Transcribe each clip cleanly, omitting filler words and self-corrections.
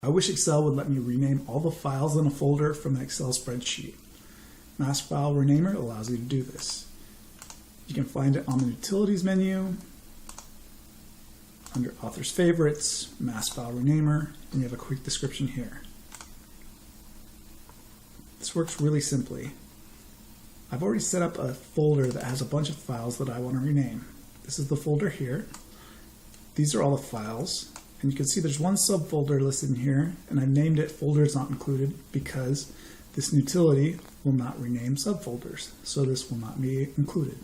I wish Excel would let me rename all the files in a folder from an Excel spreadsheet. Master File Renamer allows you to do this. You can find it on the Utilities menu, under Author's Favorites, Master File Renamer, and you have a quick description here. This works really simply. I've already set up a folder that has a bunch of files that I want to rename. This is the folder here. These are all the files. And you can see there's one subfolder listed in here, and I've named it Folders Not Included because this Nutility will not rename subfolders. So this will not be included.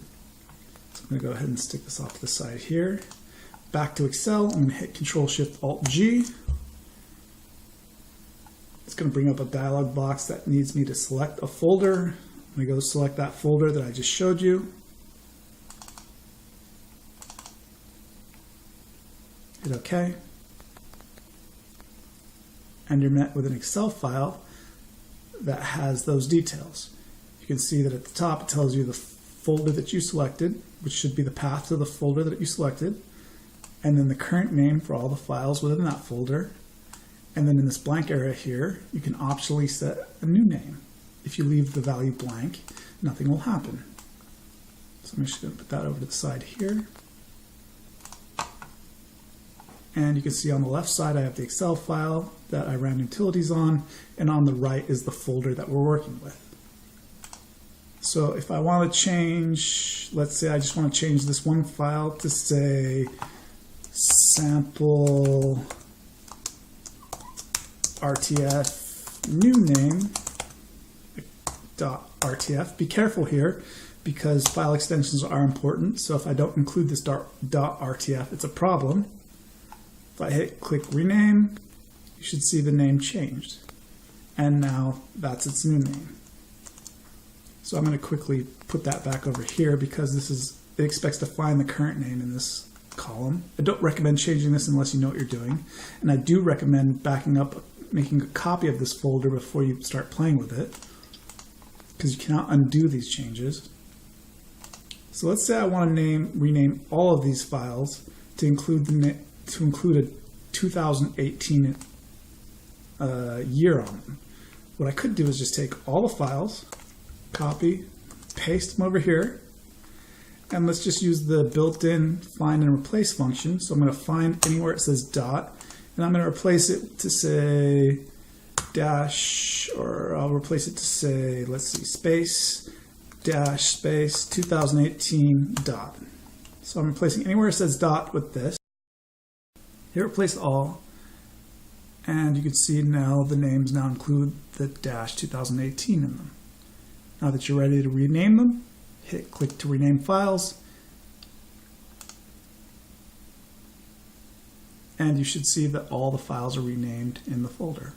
So I'm going to go ahead and stick this off to the side here. Back to Excel, I'm going to hit Control-Shift-Alt-G. It's going to bring up a dialog box that needs me to select a folder. I'm going to go select that folder that I just showed you. Hit OK. And you're met with an Excel file that has those details. You can see that at the top it tells you the folder that you selected, which should be the path to the folder that you selected, and then the current name for all the files within that folder. And then in this blank area here, you can optionally set a new name. If you leave the value blank, nothing will happen. So I'm just going to put that over to the side here. And you can see on the left side I have the Excel file that I ran Nutilities on, and on the right is the folder that we're working with. So if I want to change, let's say I just want to change this one file to say sample RTF new name .rtf. Be careful here because file extensions are important. So if I don't include this .rtf, it's a problem. If I click rename, you should see the name changed. And now that's its new name. So I'm going to quickly put that back over here because it expects to find the current name in this column. I don't recommend changing this unless you know what you're doing. And I do recommend backing up, making a copy of this folder before you start playing with it, because you cannot undo these changes. So let's say I want to rename all of these files to include a 2018 year on them. What I could do is just take all the files, copy, paste them over here, and let's just use the built-in find and replace function. So I'm going to find anywhere it says dot, and I'm going to replace it to say dash, or I'll replace it to say, let's see, space, dash, space, 2018 dot. So I'm replacing anywhere it says dot with this. Hit replace all, and you can see now the names now include the dash 2018 in them. Now that you're ready to rename them, click to rename files, and you should see that all the files are renamed in the folder.